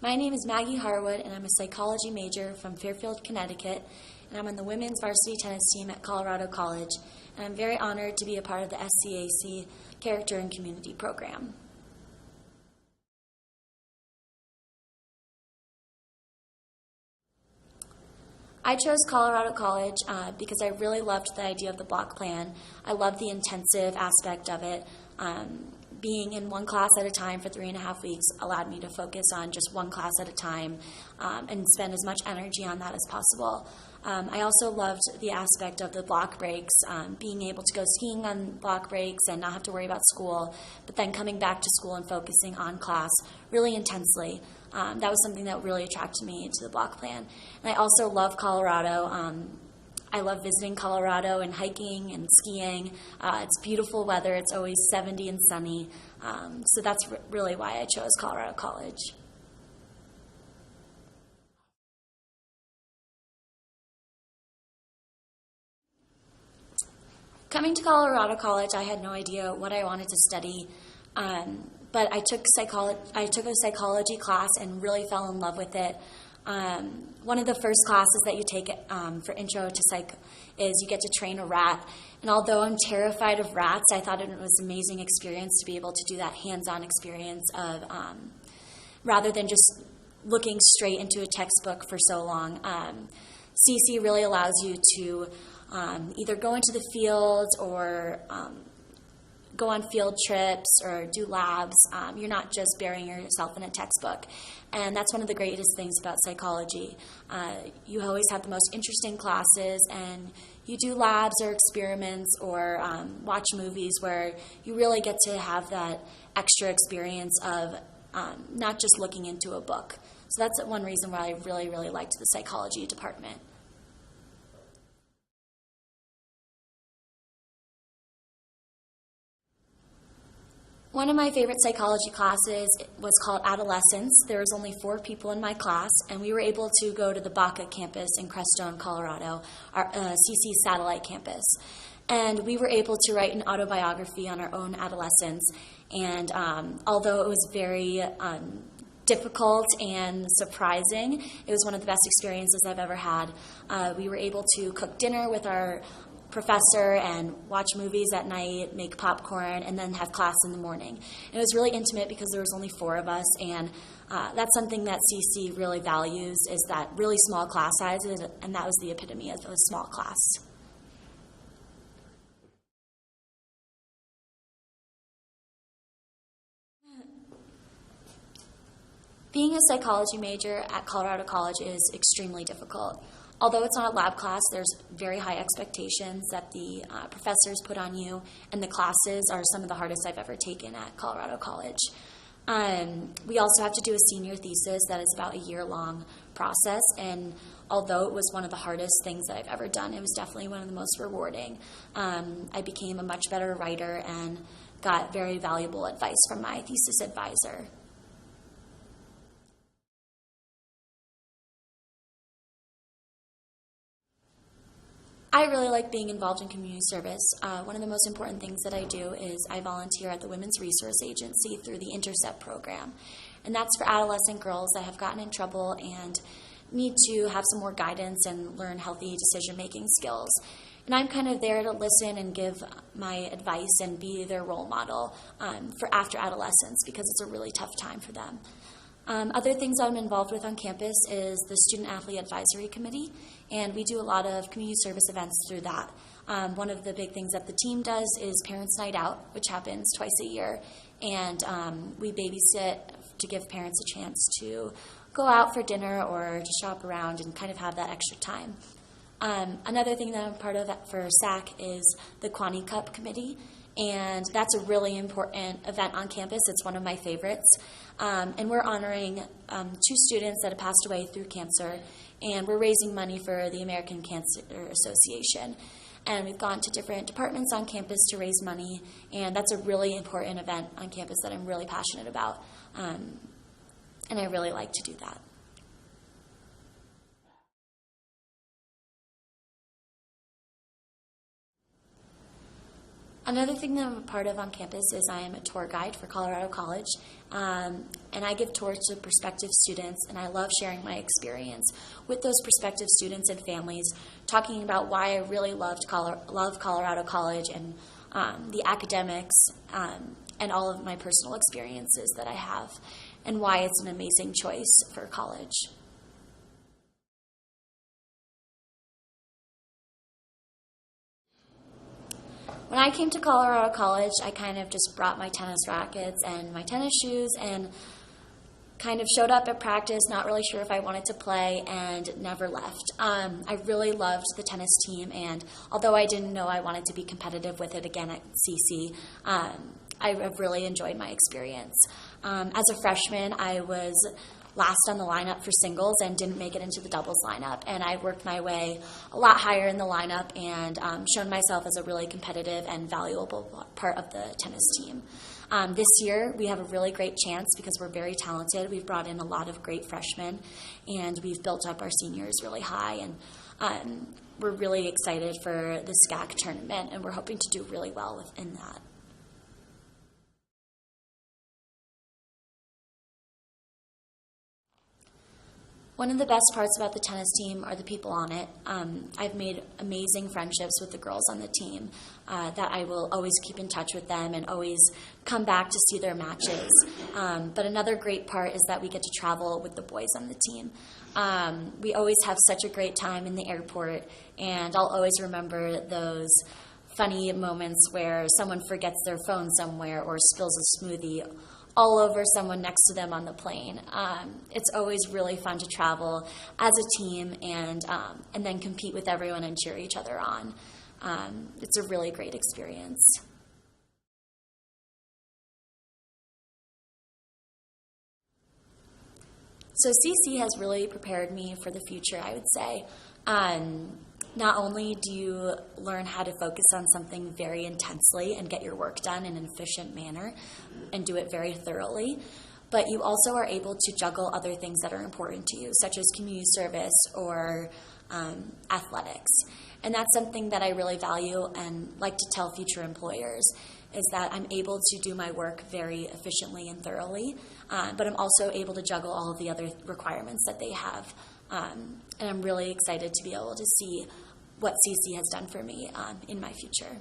My name is Maggie Harwood, and I'm a psychology major from Fairfield, Connecticut, and I'm on the women's varsity tennis team at Colorado College, and I'm very honored to be a part of the SCAC Character and Community program. I chose Colorado College because I really loved the idea of the block plan. I loved the intensive aspect of it. Being in one class at a time for 3.5 weeks allowed me to focus on just one class at a time and spend as much energy on that as possible. I also loved the aspect of the block breaks, being able to go skiing on block breaks and not have to worry about school, but then coming back to school and focusing on class really intensely. That was something that really attracted me to the block plan. And I also love Colorado. I love visiting Colorado and hiking and skiing. It's beautiful weather. It's always 70 and sunny. So that's really why I chose Colorado College. Coming to Colorado College, I had no idea what I wanted to study. But I took a psychology class and really fell in love with it. One of the first classes that you take for intro to psych is you get to train a rat. And although I'm terrified of rats, I thought it was an amazing experience to be able to do that hands-on experience of rather than just looking straight into a textbook for so long. CC really allows you to either go into the fields or go on field trips or do labs. You're not just burying yourself in a textbook. And that's one of the greatest things about psychology. You always have the most interesting classes, and you do labs or experiments or watch movies where you really get to have that extra experience of not just looking into a book. So that's one reason why I really, really liked the psychology department. One of my favorite psychology classes was called Adolescence. There was only 4 people in my class, and we were able to go to the Baca campus in Crestone, Colorado, our CC satellite campus. And we were able to write an autobiography on our own adolescence. And although it was very difficult and surprising, it was one of the best experiences I've ever had. We were able to cook dinner with our professor and watch movies at night, make popcorn, and then have class in the morning. And it was really intimate because there was only 4 of us, and that's something that CC really values, is that really small class sizes, and that was the epitome of a small class. Being a psychology major at Colorado College is extremely difficult. Although it's not a lab class, there's very high expectations that the professors put on you, and the classes are some of the hardest I've ever taken at Colorado College. We also have to do a senior thesis that is about a year-long process, and although it was one of the hardest things that I've ever done, it was definitely one of the most rewarding. I became a much better writer and got very valuable advice from my thesis advisor. I really like being involved in community service. One of the most important things that I do is I volunteer at the Women's Resource Agency through the Intercept program. And that's for adolescent girls that have gotten in trouble and need to have some more guidance and learn healthy decision-making skills. And I'm kind of there to listen and give my advice and be their role model for after adolescence, because it's a really tough time for them. Other things I'm involved with on campus is the Student Athlete Advisory Committee, and we do a lot of community service events through that. One of the big things that the team does is Parents' Night Out, which happens twice a year, and we babysit to give parents a chance to go out for dinner or to shop around and kind of have that extra time. Another thing that I'm part of for SCAC is the Quanny Cup Committee, and that's a really important event on campus. It's one of my favorites. And we're honoring 2 students that have passed away through cancer, and we're raising money for the American Cancer Association. And we've gone to different departments on campus to raise money, and that's a really important event on campus that I'm really passionate about, and I really like to do that. Another thing that I'm a part of on campus is I am a tour guide for Colorado College, and I give tours to prospective students, and I love sharing my experience with those prospective students and families, talking about why I really love Colorado College and the academics and all of my personal experiences that I have, and why it's an amazing choice for college. When I came to Colorado College, I kind of just brought my tennis rackets and my tennis shoes and kind of showed up at practice, not really sure if I wanted to play, and never left. I really loved the tennis team, and although I didn't know I wanted to be competitive with it again at CC, I've really enjoyed my experience. As a freshman, I was last on the lineup for singles and didn't make it into the doubles lineup. And I worked my way a lot higher in the lineup and shown myself as a really competitive and valuable part of the tennis team. This year, we have a really great chance because we're very talented. We've brought in a lot of great freshmen, and we've built up our seniors really high. And we're really excited for the SCAC tournament, and we're hoping to do really well within that. One of the best parts about the tennis team are the people on it. I've made amazing friendships with the girls on the team that I will always keep in touch with them and always come back to see their matches. But another great part is that we get to travel with the boys on the team. We always have such a great time in the airport, and I'll always remember those funny moments where someone forgets their phone somewhere or spills a smoothie all over someone next to them on the plane. It's always really fun to travel as a team and then compete with everyone and cheer each other on. It's a really great experience. So CC has really prepared me for the future, I would say. Not only do you learn how to focus on something very intensely and get your work done in an efficient manner and do it very thoroughly, but you also are able to juggle other things that are important to you, such as community service or athletics. And that's something that I really value and like to tell future employers, is that I'm able to do my work very efficiently and thoroughly, but I'm also able to juggle all of the other requirements that they have. And I'm really excited to be able to see what CC has done for me in my future.